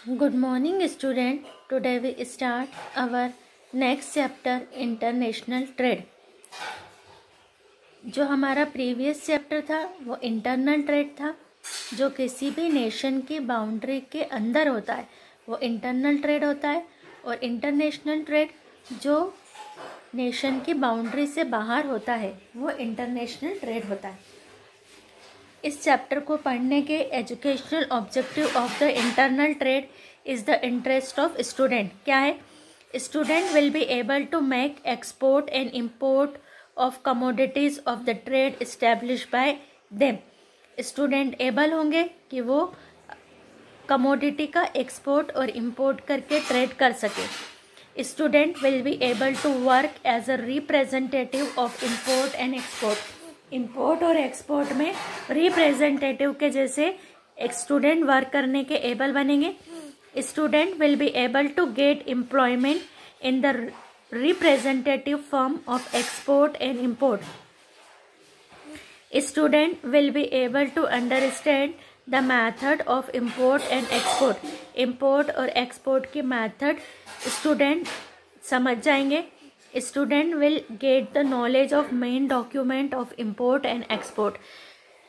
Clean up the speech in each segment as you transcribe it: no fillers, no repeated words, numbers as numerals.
Good morning student. Today we start our next chapter international trade. जो हमारा previous chapter था वो internal trade था, जो किसी भी नेशन की बाउंड्री के अंदर होता है वो इंटरनल ट्रेड होता है, और इंटरनेशनल ट्रेड जो नेशन की बाउंड्री से बाहर होता है वो इंटरनेशनल ट्रेड होता है। इस चैप्टर को पढ़ने के educational objective of the internal trade is the interest of student. क्या है? Student will be able to make export and import of commodities of the trade establish by them. Student able होंगे कि वो commodity का export और import करके trade कर सके। Student will be able to work as a representative of import and export. Import और export में रिप्रेजेंटेटिव के जैसे एक स्टूडेंट वर्क करने के एबल बनेंगे। Student will be able to get employment in the representative firm of export and import. Student will be able to understand the method of import and export. Import और export की method student समझ जाएंगे। Student will get the knowledge of main document of import and export.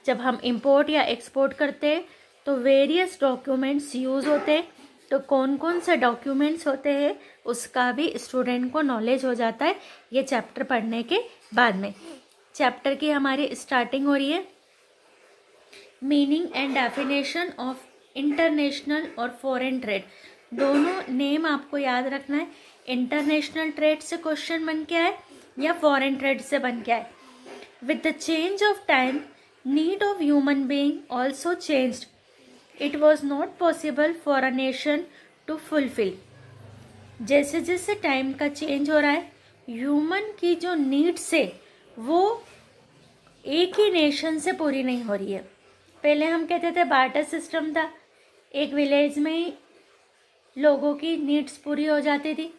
जब हम import या export करते हैं तो वेरियस डॉक्यूमेंट्स यूज़ होते हैं, तो कौन कौन से डॉक्यूमेंट्स होते हैं उसका भी स्टूडेंट को नॉलेज हो जाता है ये चैप्टर पढ़ने के बाद में। चैप्टर की हमारी स्टार्टिंग हो रही है। Meaning and definition of international और फॉरेन ट्रेड, दोनों नेम आपको याद रखना है। इंटरनेशनल ट्रेड से क्वेश्चन बन के आए या फॉरेन ट्रेड से बन के आए। With the change of time need of human being also changed. It was not possible for a nation to fulfil. जैसे जैसे टाइम का चेंज हो रहा है ह्यूमन की जो नीड्स है वो एक ही नेशन से पूरी नहीं हो रही है। पहले हम कहते थे बार्टर सिस्टम था, एक विलेज में ही लोगों की नीड्स पूरी हो जाती थी,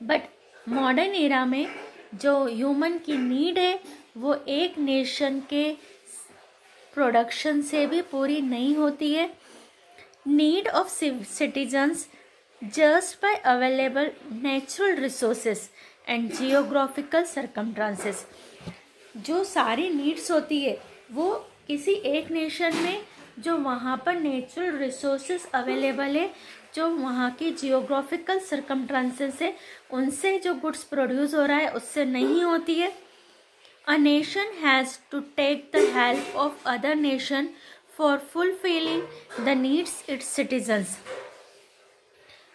बट मॉडर्न एरा में जो ह्यूमन की नीड है वो एक नेशन के प्रोडक्शन से भी पूरी नहीं होती है। Need of citizens just by available natural resources and geographical circumstances. जो सारी नीड्स होती है वो किसी एक नेशन में जो वहाँ पर नेचुरल रिसोर्सेस अवेलेबल है, जो वहाँ की जियोग्राफिकल सर्कमस्टांसेस है, उनसे जो गुड्स प्रोड्यूस हो रहा है उससे नहीं होती है। A nation has to take the help of other nation for fulfilling the needs its citizens.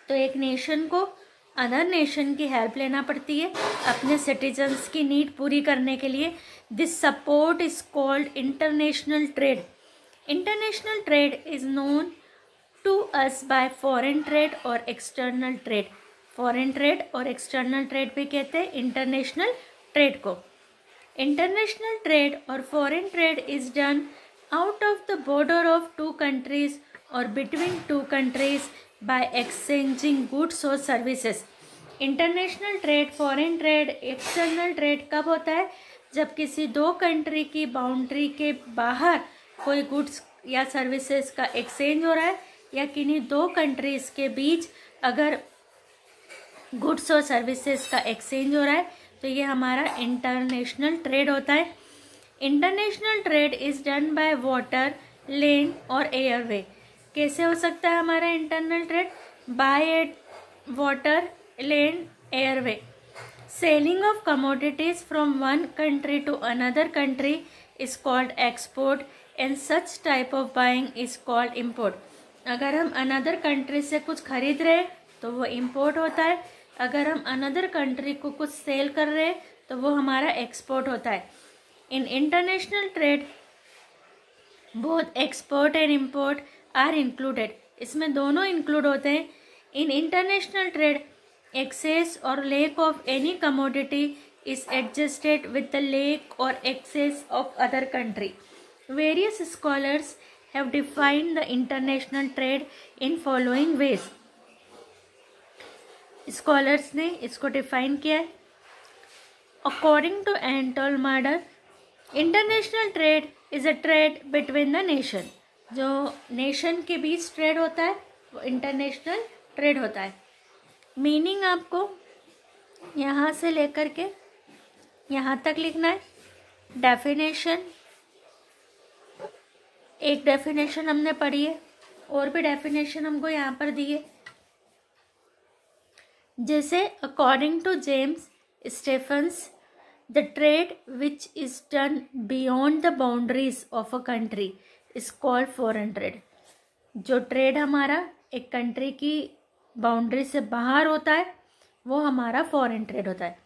तो एक नेशन को अदर नेशन की हेल्प लेना पड़ती है अपने सिटीजन्स की नीड पूरी करने के लिए। This support is called international trade. International trade is known to us by foreign trade और एक्सटर्नल ट्रेड। फॉरेन ट्रेड और एक्सटर्नल ट्रेड भी कहते हैं इंटरनेशनल ट्रेड को। इंटरनेशनल ट्रेड और foreign trade is done out of the border of two countries और between two countries by exchanging goods और services. International trade, foreign trade, external trade कब होता है? जब किसी दो कंट्री की बाउंड्री के बाहर कोई गुड्स या सर्विसेज का एक्सचेंज हो रहा है, या किन्हीं दो कंट्रीज़ के बीच अगर गुड्स और सर्विसेज का एक्सचेंज हो रहा है तो ये हमारा इंटरनेशनल ट्रेड होता है। International trade is done by water, land और एयरवे। कैसे हो सकता है हमारा internal trade? By water, land, airway. Selling of commodities from one country to another country is called export and such type of buying is called import. अगर हम another country से कुछ खरीद रहे हैं तो वो इम्पोर्ट होता है। अगर हम अनदर कंट्री को कुछ सेल कर रहे हैं तो वो हमारा एक्सपोर्ट होता है। In international trade both export and import are included. इसमें दोनों इंक्लूड होते हैं। इन इंटरनेशनल ट्रेड एक्सेस और lack of any commodity is adjusted with the lack और excess of other country. Various scholars have defined the international trade in following ways. Scholars ने इसको define किया है। According to Antol Marder, international trade is a trade between the nation. जो nation के बीच trade होता है वो इंटरनेशनल ट्रेड होता है। मीनिंग आपको यहाँ से लेकर के यहाँ तक लिखना है। डेफिनेशन, एक डेफिनेशन हमने पढ़ी है, और भी डेफिनेशन हमको यहाँ पर दिए, जैसे according to James Stephens the trade which is done beyond the boundaries of a country is called foreign trade. जो ट्रेड हमारा एक कंट्री की बाउंड्री से बाहर होता है वो हमारा फॉरेन ट्रेड होता है।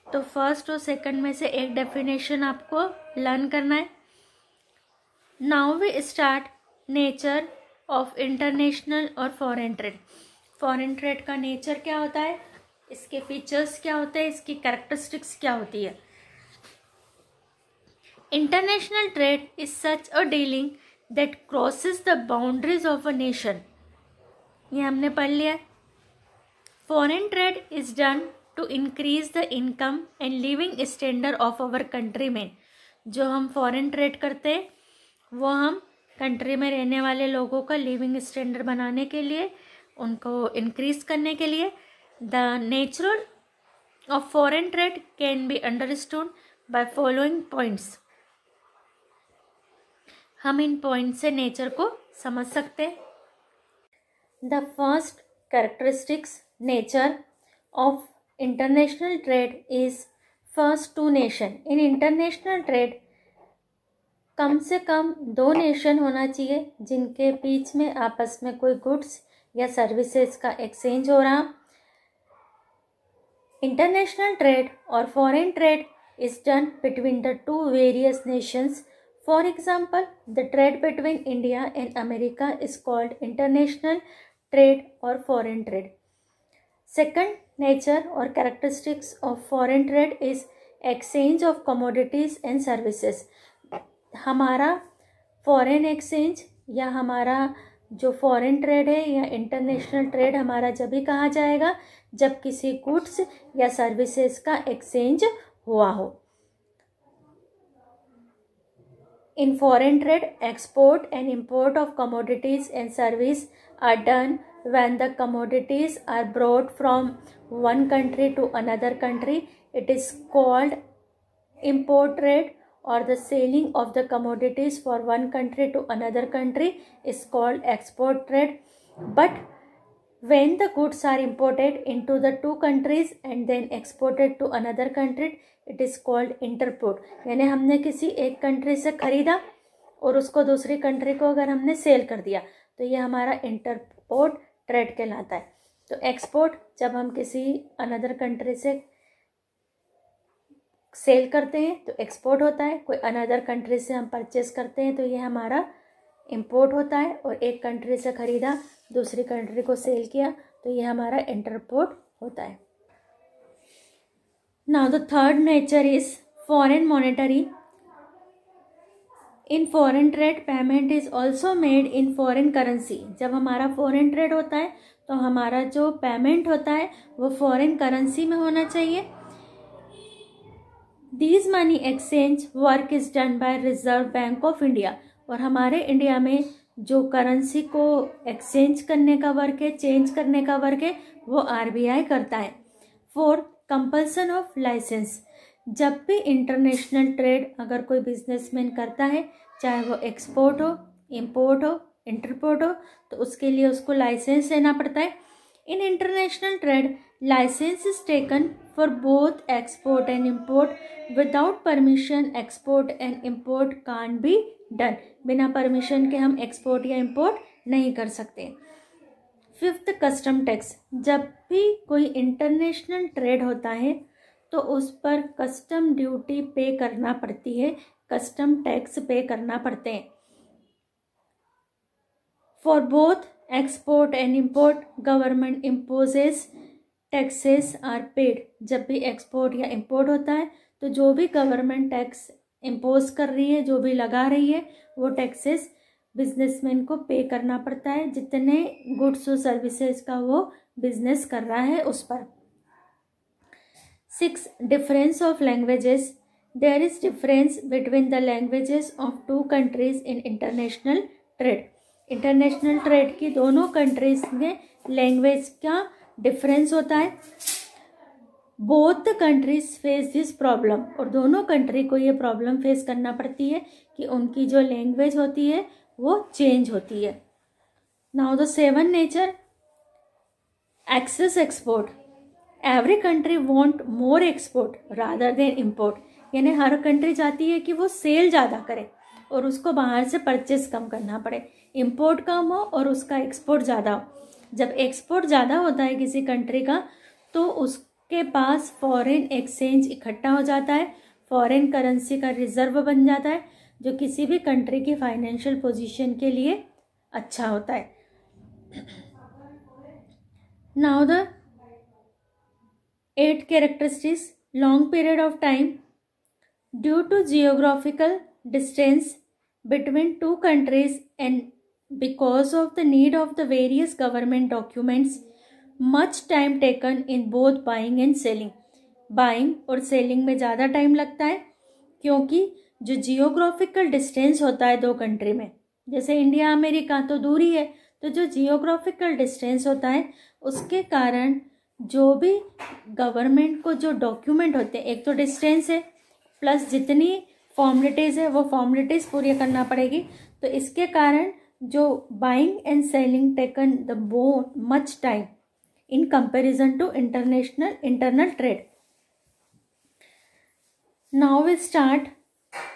तो फर्स्ट और सेकंड में से एक डेफिनेशन आपको लर्न करना है। Now we start nature of international और फॉरेन ट्रेड। फॉरेन ट्रेड का नेचर क्या होता है, इसके फीचर्स क्या होते हैं, इसकी कैरेक्टरिस्टिक्स क्या होती है। International trade is such a dealing that crosses the boundaries of a nation, ये हमने पढ़ लिया है। Foreign trade is done to increase the income and living standard of our countryman. जो हम फॉरेन ट्रेड करते हैं वो हम कंट्री में रहने वाले लोगों का लिविंग स्टैंडर्ड बनाने के लिए, उनको इंक्रीज करने के लिए। The nature of foreign trade can be understood by following points. हम इन पॉइंट से नेचर को समझ सकते हैं। The first characteristics nature of international trade is first two nation. In international trade कम से कम 2 नेशन होना चाहिए जिनके बीच में आपस में कोई गुड्स या सर्विसेज का एक्सचेंज हो रहा। इंटरनेशनल ट्रेड और foreign trade is done between the 2 various Nations. For example the trade between India and America is called international trade और फॉरेन ट्रेड। सेकंड नेचर और characteristics of foreign trade is exchange of commodities and services. हमारा foreign exchange या हमारा जो foreign trade है या international trade हमारा जब भी कहा जाएगा जब किसी गुड्स या सर्विसेज का एक्सचेंज हुआ हो। In foreign trade export and import of commodities and service are done when the commodities are brought from one country to another country. It is called import trade, or the selling of the commodities for one country to another country is called export trade. But when the goods are imported into the 2 countries and then exported to another country, it is called interport. यानी हमने किसी एक country से खरीदा और उसको दूसरी country को अगर हमने सेल कर दिया तो ये हमारा इंटरपोर्ट ट्रेड कहलाता है। तो एक्सपोर्ट जब हम किसी अनदर कंट्री से सेल करते हैं तो एक्सपोर्ट होता है। कोई अनदर कंट्री से हम परचेस करते हैं तो ये हमारा इंपोर्ट होता है। और एक कंट्री से ख़रीदा दूसरी कंट्री को सेल किया तो ये हमारा इंटरपोर्ट होता है। Now the third nature is foreign monetary. In foreign trade payment is also made in foreign currency. जब हमारा फॉरेन ट्रेड होता है तो हमारा जो पेमेंट होता है वो फॉरेन करेंसी में होना चाहिए। This money exchange work is done by reserve bank of India. और हमारे इंडिया में जो करेंसी को एक्सचेंज करने का वर्क है, चेंज करने का वर्क है, वो आरबीआई करता है। Fourth, compulsion of licence. जब भी इंटरनेशनल ट्रेड अगर कोई बिजनेसमैन करता है, चाहे वो एक्सपोर्ट हो, इंपोर्ट हो, इंटरपोर्ट हो, तो उसके लिए उसको लाइसेंस लेना पड़ता है। In international trade licence is taken for both export and import. Without permission export and import can't be done. बिना परमिशन के हम एक्सपोर्ट या इंपोर्ट नहीं कर सकते। Fifth, custom tax. जब भी कोई इंटरनेशनल ट्रेड होता है तो उस पर कस्टम ड्यूटी पे करना पड़ती है, कस्टम टैक्स पे करना पड़ते हैं। For both export and import government imposes taxes are paid. जब भी एक्सपोर्ट या इंपोर्ट होता है तो जो भी गवर्नमेंट टैक्स इम्पोज कर रही है, जो भी लगा रही है, वो टैक्सेस बिजनेसमैन को पे करना पड़ता है, जितने गुड्स और सर्विसेज का वो बिजनेस कर रहा है उस पर। 6, difference of languages. There is difference between the languages of 2 countries in international trade. International trade की दोनों कंट्रीज में लैंग्वेज का डिफरेंस होता है। Both the countries face this problem, और दोनों कंट्री को ये प्रॉब्लम फेस करना पड़ती है कि उनकी जो लैंग्वेज होती है वो चेंज होती है। Now the seven nature, excess export. Every country want more export rather than import, यानी हर कंट्री चाहती है कि वो सेल ज़्यादा करे और उसको बाहर से परचेस कम करना पड़े, इम्पोर्ट कम हो और उसका एक्सपोर्ट ज़्यादा हो। जब एक्सपोर्ट ज़्यादा होता है किसी कंट्री का तो उसके पास फॉरेन एक्सचेंज इकट्ठा हो जाता है, फॉरेन करेंसी का रिजर्व बन जाता है, जो किसी भी कंट्री की फाइनेंशियल पोजीशन के लिए अच्छा होता है। Now the 8 characteristics, long period of time, due to geographical distance between two countries and because of the need of the various government documents, much time taken in both buying and selling. Buying और selling में ज़्यादा time लगता है क्योंकि जो geographical distance होता है दो कंट्री में, जैसे इंडिया अमेरिका तो दूरी है, तो जो जियोग्राफिकल डिस्टेंस होता है उसके कारण जो भी गवर्नमेंट को जो डॉक्यूमेंट होते हैं, एक तो डिस्टेंस है प्लस जितनी फॉर्मेलिटीज़ है वो फॉर्मेलिटीज़ पूरी करना पड़ेगी, तो इसके कारण जो buying and selling taken the much time in comparison to internal trade. Now we start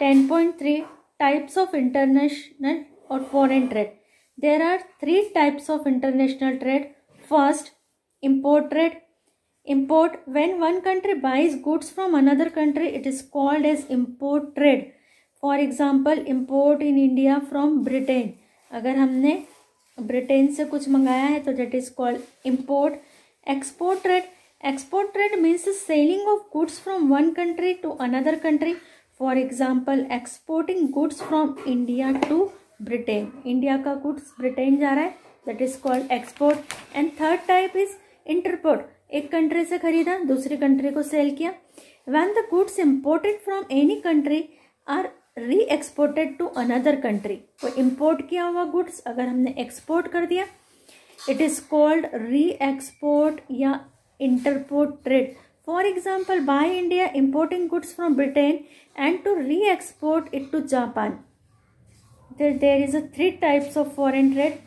10.3 types of international और foreign trade. There are 3 types of international trade. First, import trade. Import, when one country buys goods from another country, it is called as import trade. For example, import in India from Britain. अगर हमने Britain से कुछ मंगाया है तो that is called import. Export trade. Export trade means the selling of goods from one country to another country. For example, exporting goods from India to Britain. India का goods Britain जा रहा है, that is called export. And third type is interport, एक country से खरीदा दूसरी country को सेल किया। When the goods imported from any country are re exported to another country, तो इंपोर्ट किया हुआ गुड्स अगर हमने एक्सपोर्ट कर दिया, it is called re export या entrepot trade. For example, by India importing goods from Britain and to re export it to Japan. There is 3 types of foreign trade.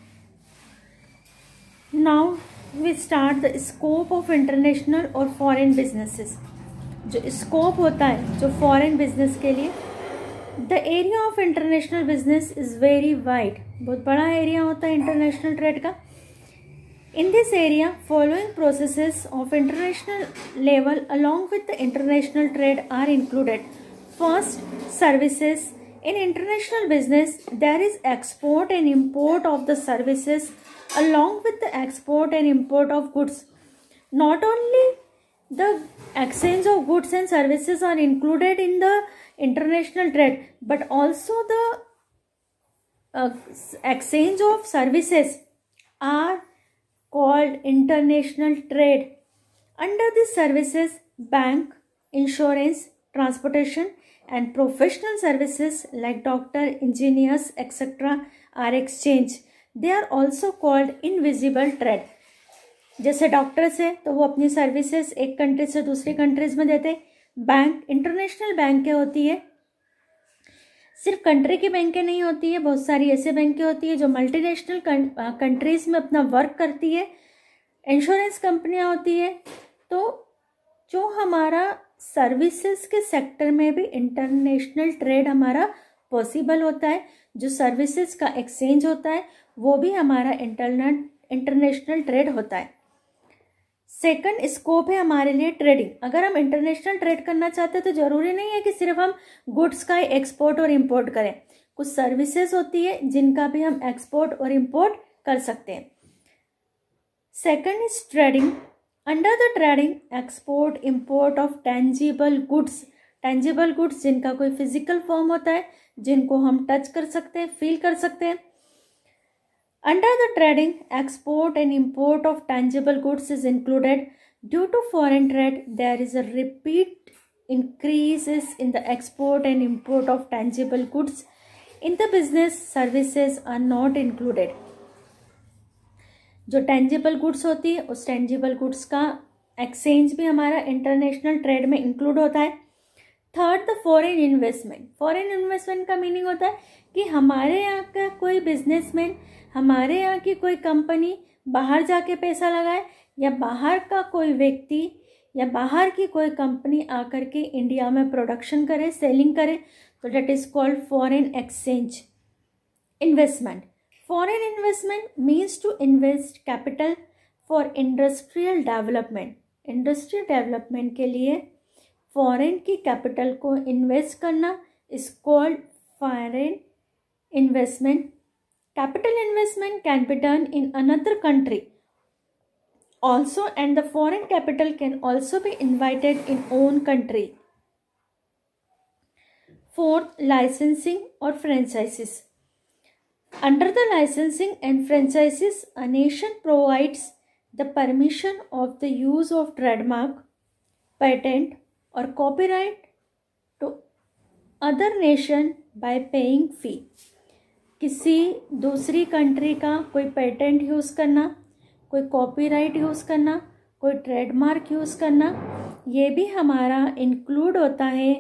Now we start the scope of international और foreign businesses। जो scope होता है जो foreign business के लिए, the area of international business is very wide, बहुत बड़ा area होता है international trade का। In this area, following processes of international level along with the international trade are included. First, services. In international business, there is export and import of the services along with the export and import of goods. Not only the exchange of goods and services are included in the international trade, but also the exchange of services are called international trade. Under these services, bank, insurance, transportation and professional services like doctor, engineers, etc. are exchanged. They are also called invisible trade. जैसे doctors है तो वो अपनी services एक country से दूसरी countries में देते। बैंक, इंटरनेशनल बैंकें होती है, सिर्फ कंट्री की बैंकें नहीं होती है, बहुत सारी ऐसे बैंकें होती है जो मल्टीनेशनल कंट्रीज में अपना वर्क करती है। इंश्योरेंस कंपनियां होती है। तो जो हमारा सर्विसेज के सेक्टर में भी इंटरनेशनल ट्रेड हमारा पॉसिबल होता है, जो सर्विसेज का एक्सचेंज होता है वो भी हमारा इंटरनेशनल ट्रेड होता है। सेकंड स्कोप है हमारे लिए ट्रेडिंग। अगर हम इंटरनेशनल ट्रेड करना चाहते हैं तो जरूरी नहीं है कि सिर्फ हम गुड्स का एक्सपोर्ट और इंपोर्ट करें, कुछ सर्विसेज होती है जिनका भी हम एक्सपोर्ट और इंपोर्ट कर सकते हैं। Second is trading. Under the trading, export import of tangible goods. Tangible goods जिनका कोई फिजिकल फॉर्म होता है, जिनको हम टच कर सकते हैं, फील कर सकते हैं। Under the trading, export and import of tangible goods is included. Due to foreign trade, there is a repeat increases in the export and import of tangible goods in the business services are not included. जो tangible goods होती है उस tangible goods का exchange भी हमारा international trade में include होता है। Third, the foreign investment. Foreign investment का मीनिंग होता है कि हमारे यहाँ का कोई बिजनेसमैन, हमारे यहाँ की कोई कंपनी बाहर जाके पैसा लगाए, या बाहर का कोई व्यक्ति या बाहर की कोई कंपनी आकर के इंडिया में प्रोडक्शन करे, सेलिंग करे, तो that is called foreign exchange investment. Foreign investment means to invest capital for industrial development. Industrial development के लिए फॉरेन की कैपिटल को इन्वेस्ट करना is called foreign investment. Capital investment can be done in another country also, and the foreign capital can also be invited in own country. Fourth, licensing or franchises. Under the licensing and franchises, a nation provides the permission of the use of trademark, patent or copyright to other nation by paying fee. किसी दूसरी country का कोई patent use करना, कोई copyright use करना, कोई trademark use करना, ये भी हमारा इंक्लूड होता है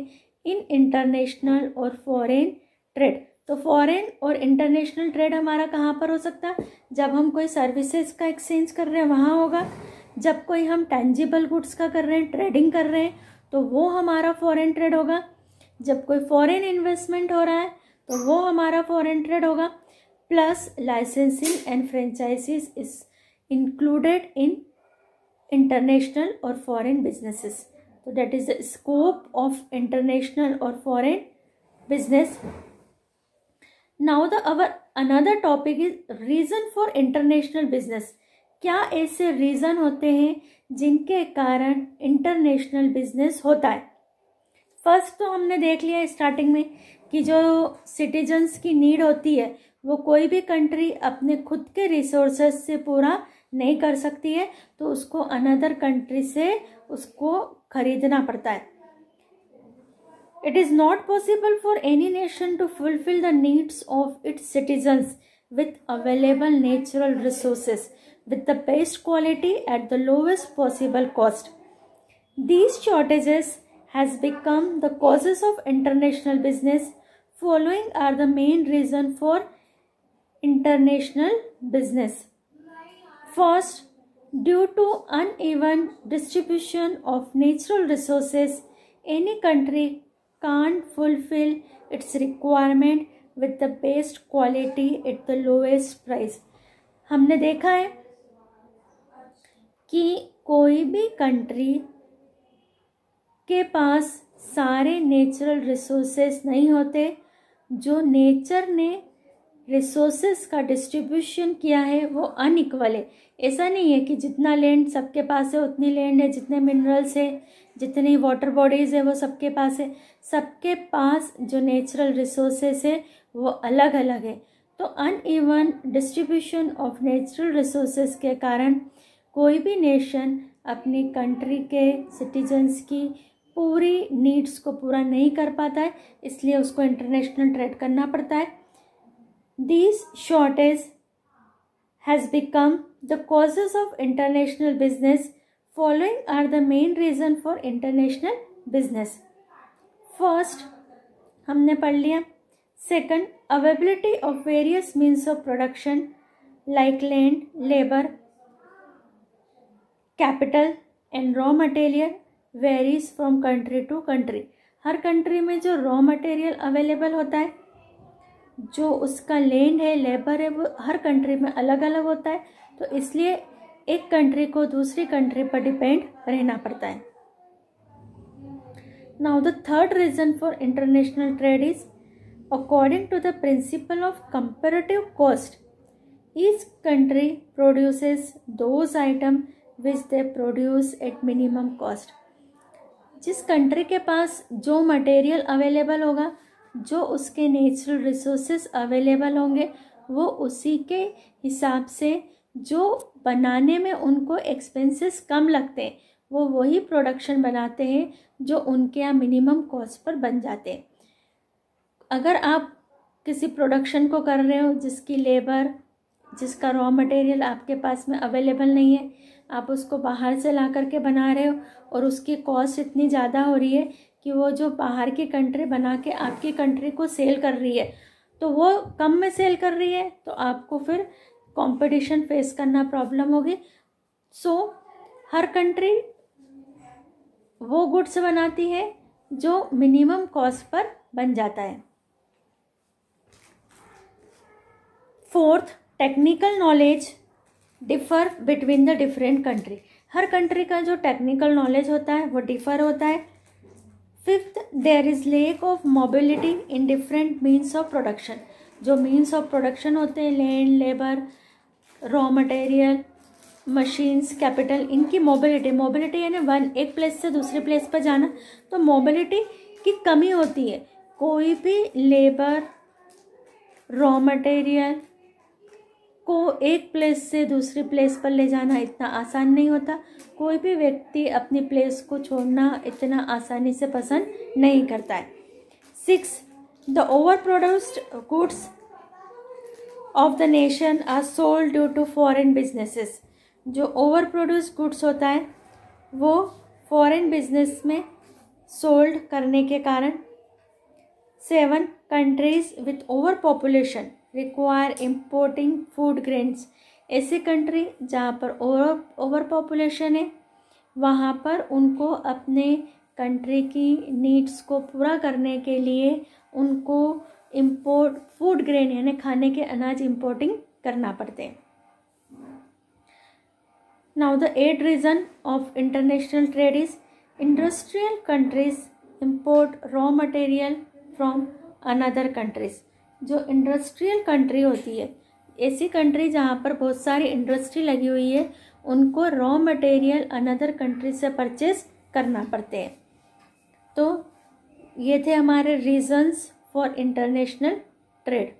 इन इंटरनेशनल और फॉरेन ट्रेड। तो फॉरेन और इंटरनेशनल ट्रेड हमारा कहाँ पर हो सकता है? जब हम कोई सर्विसेज का एक्सचेंज कर रहे हैं वहाँ होगा। जब कोई हम टेंजिबल गुड्स का कर रहे हैं, ट्रेडिंग कर रहे हैं, तो वो हमारा फॉरेन ट्रेड होगा। जब कोई फॉरेन इन्वेस्टमेंट हो रहा है तो वो हमारा फॉरेन ट्रेड होगा। Plus licensing and franchises is included in international or foreign businesses. So that is the scope of international or foreign business. Now our another topic is reason for international business. क्या ऐसे reason होते हैं जिनके कारण international business होता है? First तो हमने देख लिया स्टार्टिंग में कि जो सिटीजन्स की नीड होती है वो कोई भी कंट्री अपने खुद के रिसोर्सेज से पूरा नहीं कर सकती है, तो उसको अनदर कंट्री से उसको खरीदना पड़ता है। It is not possible for any nation to fulfil the needs of its citizens with available natural resources with the best quality at the lowest possible cost. These shortages has become the causes of international business. Following are the main reason for international business. First, due to uneven distribution of natural resources, any country can't fulfill its requirement with the best quality at the lowest price. हमने देखा है कि कोई भी country के पास सारे natural resources नहीं होते। जो नेचर ने रिसोर्सेस का डिस्ट्रीब्यूशन किया है वो अनइक्वल है। ऐसा नहीं है कि जितना लैंड सबके पास है उतनी लैंड है, जितने मिनरल्स है, जितनी वाटर बॉडीज़ है वो सबके पास है। सबके पास जो नेचुरल रिसोर्सेस है वो अलग अलग है। तो uneven distribution of natural resources के कारण कोई भी नेशन अपनी कंट्री के सिटीजन्स की पूरी नीड्स को पूरा नहीं कर पाता है, इसलिए उसको इंटरनेशनल ट्रेड करना पड़ता है। This shortage has become the causes of international business. Following are the main reason for international business. First हमने पढ़ लिया। Second, availability of various means of production like land, labour, capital and raw material varies from country to country. हर country में जो raw material available होता है, जो उसका लैंड है, लेबर है, वो हर कंट्री में अलग अलग होता है। तो इसलिए एक कंट्री को दूसरी कंट्री पर डिपेंड रहना पड़ता है। Now the third reason for international trade is according to the principle of comparative cost. Each country produces those items which they produce at minimum cost. जिस कंट्री के पास जो मटेरियल अवेलेबल होगा, जो उसके नेचुरल रिसोर्सेज अवेलेबल होंगे, वो उसी के हिसाब से जो बनाने में उनको एक्सपेंसेस कम लगते हैं वो वही प्रोडक्शन बनाते हैं जो उनके यहाँ मिनिमम कॉस्ट पर बन जाते हैं। अगर आप किसी प्रोडक्शन को कर रहे हो जिसकी लेबर, जिसका रॉ मटेरियल आपके पास में अवेलेबल नहीं है, आप उसको बाहर से ला करके बना रहे हो और उसकी कॉस्ट इतनी ज़्यादा हो रही है कि वो जो बाहर की कंट्री बना के आपकी कंट्री को सेल कर रही है तो वो कम में सेल कर रही है, तो आपको फिर कंपटीशन फेस करना प्रॉब्लम होगी। सो हर कंट्री वो गुड्स बनाती है जो मिनिमम कॉस्ट पर बन जाता है। Fourth, technical knowledge differ between the different country. हर कंट्री का जो टेक्निकल नॉलेज होता है वो डिफर होता है। Fifth, there is lack of mobility in different means of production. जो मीन्स ऑफ प्रोडक्शन होते हैं, land, labour, raw material, machines, capital, इनकी मोबिलिटी यानी एक प्लेस से दूसरे प्लेस पर जाना, तो मोबिलिटी की कमी होती है। कोई भी लेबर, रॉ मटेरियल को एक प्लेस से दूसरी प्लेस पर ले जाना इतना आसान नहीं होता। कोई भी व्यक्ति अपनी प्लेस को छोड़ना इतना आसानी से पसंद नहीं करता है। 6, the over produced goods of the nation are sold due to foreign businesses. जो ओवर प्रोड्यूस गुड्स होता है वो फॉरेन बिजनेस में सोल्ड करने के कारण। 7, countries with over population require importing food grains. ऐसी कंट्री जहाँ पर ओवर पॉपुलेशन है वहाँ पर उनको अपने कंट्री की नीड्स को पूरा करने के लिए उनको इम्पोर्ट फूड ग्रेन यानी खाने के अनाज इम्पोर्टिंग करना पड़ते हैं। Now the 8th reason of international trade is industrial countries import raw material from another countries. जो इंडस्ट्रियल कंट्री होती है, ऐसी कंट्री जहाँ पर बहुत सारी इंडस्ट्री लगी हुई है, उनको रॉ मटेरियल अनदर कंट्री से परचेज करना पड़ते हैं। तो ये थे हमारे रीजंस फॉर इंटरनेशनल ट्रेड।